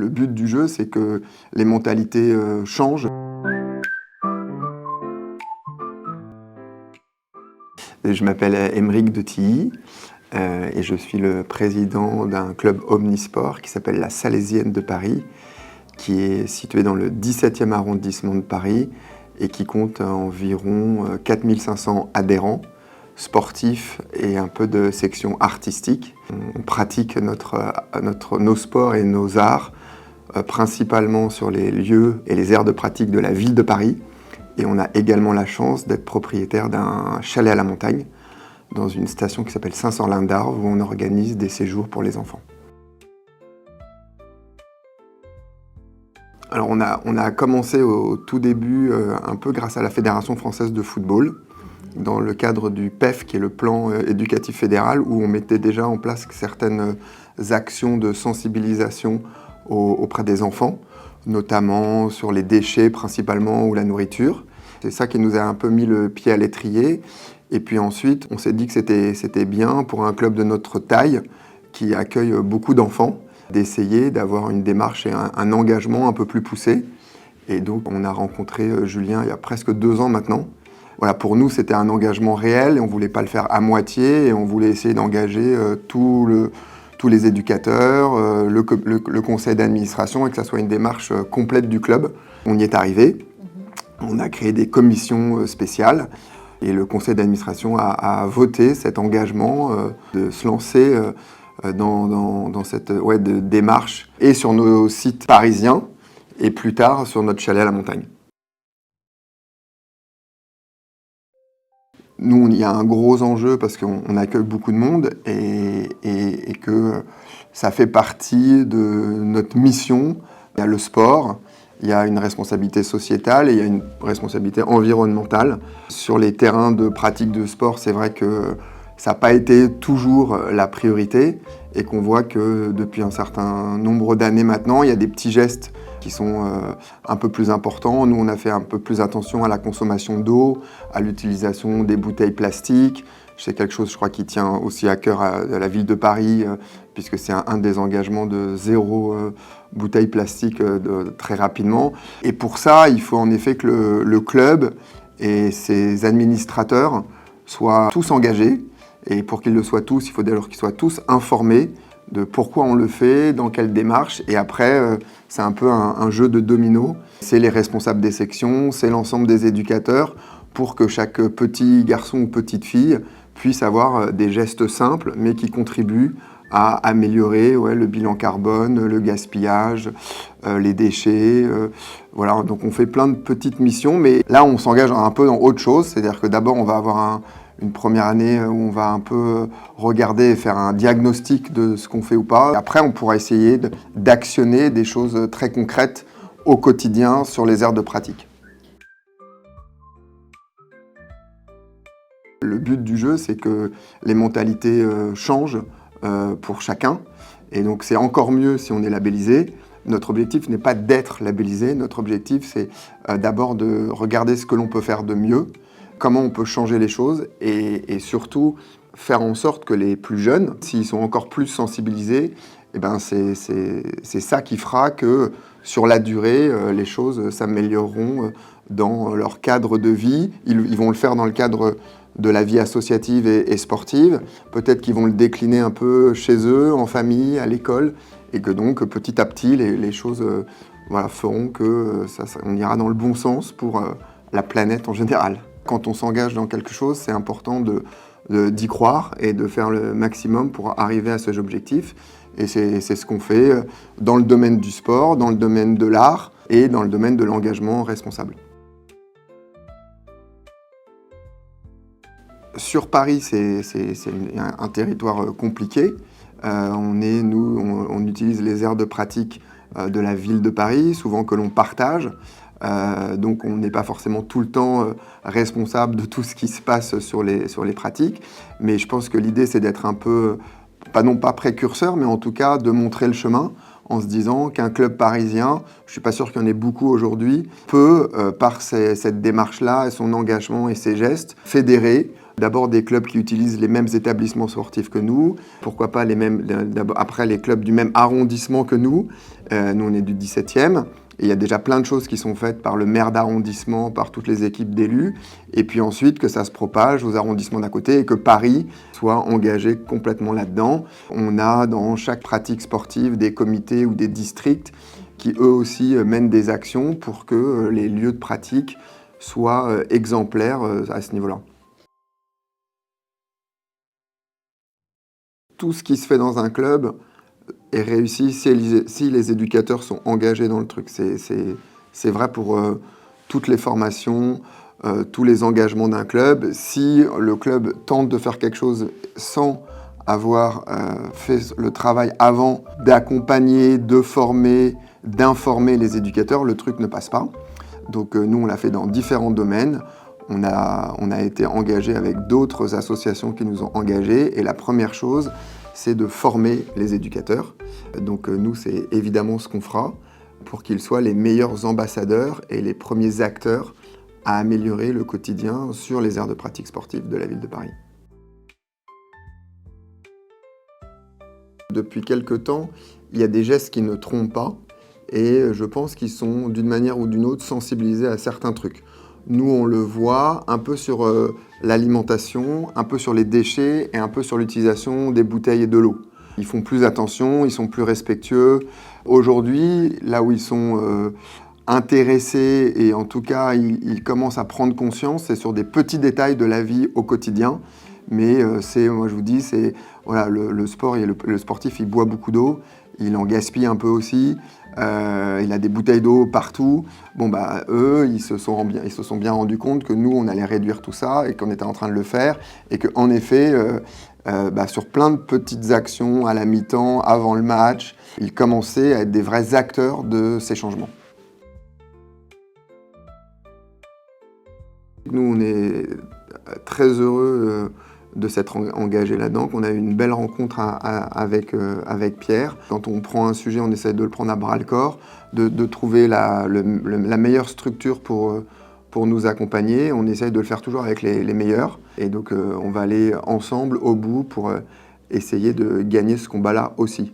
Le but du jeu, c'est que les mentalités changent. Et je m'appelle Aymeric de Tilly et je suis le président d'un club omnisport qui s'appelle la Salésienne de Paris, qui est situé dans le 17e arrondissement de Paris et qui compte environ 4500 adhérents sportifs et un peu de section artistique. On pratique nos sports et nos arts principalement sur les lieux et les aires de pratique de la ville de Paris. Et on a également la chance d'être propriétaire d'un chalet à la montagne dans une station qui s'appelle Saint-Sorlin-d'Arves où on organise des séjours pour les enfants. Alors on a commencé au tout début un peu grâce à la Fédération française de football, dans le cadre du PEF, qui est le plan éducatif fédéral, où on mettait déjà en place certaines actions de sensibilisation auprès des enfants, notamment sur les déchets principalement ou la nourriture. C'est ça qui nous a un peu mis le pied à l'étrier. Et puis ensuite, on s'est dit que c'était bien pour un club de notre taille, qui accueille beaucoup d'enfants, d'essayer d'avoir une démarche et un engagement un peu plus poussé. Et donc on a rencontré Julien il y a presque 2 ans maintenant. Voilà, pour nous, c'était un engagement réel et on ne voulait pas le faire à moitié et on voulait essayer d'engager tous les éducateurs, le conseil d'administration et que ça soit une démarche complète du club. On y est arrivé. On a créé des commissions spéciales et le conseil d'administration a voté cet engagement de se lancer dans cette démarche et sur nos sites parisiens et plus tard sur notre chalet à la montagne. Nous, il y a un gros enjeu parce qu'on accueille beaucoup de monde et que ça fait partie de notre mission. Il y a le sport, il y a une responsabilité sociétale et il y a une responsabilité environnementale. Sur les terrains de pratique de sport, c'est vrai que ça n'a pas été toujours la priorité et qu'on voit que depuis un certain nombre d'années maintenant, il y a des petits gestes qui sont un peu plus importants. Nous, on a fait un peu plus attention à la consommation d'eau, à l'utilisation des bouteilles plastiques. C'est quelque chose, je crois, qui tient aussi à cœur à la ville de Paris, puisque c'est un des engagements de 0 bouteille plastique très rapidement. Et pour ça, il faut en effet que le club et ses administrateurs soient tous engagés. Et pour qu'ils le soient tous, il faut d'ailleurs qu'ils soient tous informés de pourquoi on le fait, dans quelle démarche. Et après, c'est un peu un jeu de domino. C'est les responsables des sections, c'est l'ensemble des éducateurs pour que chaque petit garçon ou petite fille puisse avoir des gestes simples, mais qui contribuent à améliorer le bilan carbone, le gaspillage, les déchets. Voilà, donc on fait plein de petites missions, mais là, on s'engage un peu dans autre chose. C'est-à-dire que d'abord, on va avoir une première année où on va un peu regarder et faire un diagnostic de ce qu'on fait ou pas. Après, on pourra essayer d'actionner des choses très concrètes au quotidien sur les aires de pratique. Le but du jeu, c'est que les mentalités changent pour chacun. Et donc, c'est encore mieux si on est labellisé. Notre objectif n'est pas d'être labellisé. Notre objectif, c'est d'abord de regarder ce que l'on peut faire de mieux, comment on peut changer les choses et surtout faire en sorte que les plus jeunes, s'ils sont encore plus sensibilisés, eh ben c'est ça qui fera que sur la durée, les choses s'amélioreront dans leur cadre de vie. Ils vont le faire dans le cadre de la vie associative et sportive. Peut-être qu'ils vont le décliner un peu chez eux, en famille, à l'école, et que donc petit à petit, les choses feront que on ira dans le bon sens pour la planète en général. Quand on s'engage dans quelque chose, c'est important d'y croire et de faire le maximum pour arriver à ces objectifs. Et c'est ce qu'on fait dans le domaine du sport, dans le domaine de l'art et dans le domaine de l'engagement responsable. Sur Paris, c'est un territoire compliqué. On utilise les aires de pratique de la ville de Paris, souvent que l'on partage. Donc on n'est pas forcément tout le temps responsable de tout ce qui se passe sur les pratiques. Mais je pense que l'idée, c'est d'être un peu, non pas précurseur, mais en tout cas de montrer le chemin en se disant qu'un club parisien, je ne suis pas sûr qu'il y en ait beaucoup aujourd'hui, peut, par cette démarche-là, et son engagement et ses gestes, fédérer D'abord des clubs qui utilisent les mêmes établissements sportifs que nous, pourquoi pas après les clubs du même arrondissement que nous. Nous on est du 17e. Et il y a déjà plein de choses qui sont faites par le maire d'arrondissement, par toutes les équipes d'élus, et puis ensuite que ça se propage aux arrondissements d'à côté et que Paris soit engagé complètement là-dedans. On a dans chaque pratique sportive des comités ou des districts qui eux aussi mènent des actions pour que les lieux de pratique soient exemplaires à ce niveau-là. Tout ce qui se fait dans un club est réussi si les éducateurs sont engagés dans le truc. C'est vrai pour toutes les formations, tous les engagements d'un club. Si le club tente de faire quelque chose sans avoir fait le travail avant d'accompagner, de former, d'informer les éducateurs, le truc ne passe pas. Donc nous, on l'a fait dans différents domaines. On a été engagé avec d'autres associations qui nous ont engagés. Et la première chose, c'est de former les éducateurs. Donc nous, c'est évidemment ce qu'on fera pour qu'ils soient les meilleurs ambassadeurs et les premiers acteurs à améliorer le quotidien sur les aires de pratique sportive de la ville de Paris. Depuis quelque temps, il y a des gestes qui ne trompent pas et je pense qu'ils sont d'une manière ou d'une autre sensibilisés à certains trucs. Nous, on le voit un peu sur l'alimentation, un peu sur les déchets et un peu sur l'utilisation des bouteilles et de l'eau. Ils font plus attention, ils sont plus respectueux. Aujourd'hui, là où ils sont intéressés et en tout cas, ils commencent à prendre conscience, c'est sur des petits détails de la vie au quotidien. Mais moi je vous dis, voilà, le sport, le sportif, il boit beaucoup d'eau, il en gaspille un peu aussi. Il a des bouteilles d'eau partout. Bon, bah, eux, ils se sont bien rendus compte que nous, on allait réduire tout ça et qu'on était en train de le faire. Et qu'en effet, sur plein de petites actions à la mi-temps, avant le match, ils commençaient à être des vrais acteurs de ces changements. Nous, on est très heureux de s'être engagé là-dedans, qu'on a eu une belle rencontre avec Pierre. Quand on prend un sujet, on essaie de le prendre à bras-le-corps, de trouver la meilleure structure pour nous accompagner. On essaye de le faire toujours avec les meilleurs. Et donc on va aller ensemble au bout pour essayer de gagner ce combat-là aussi.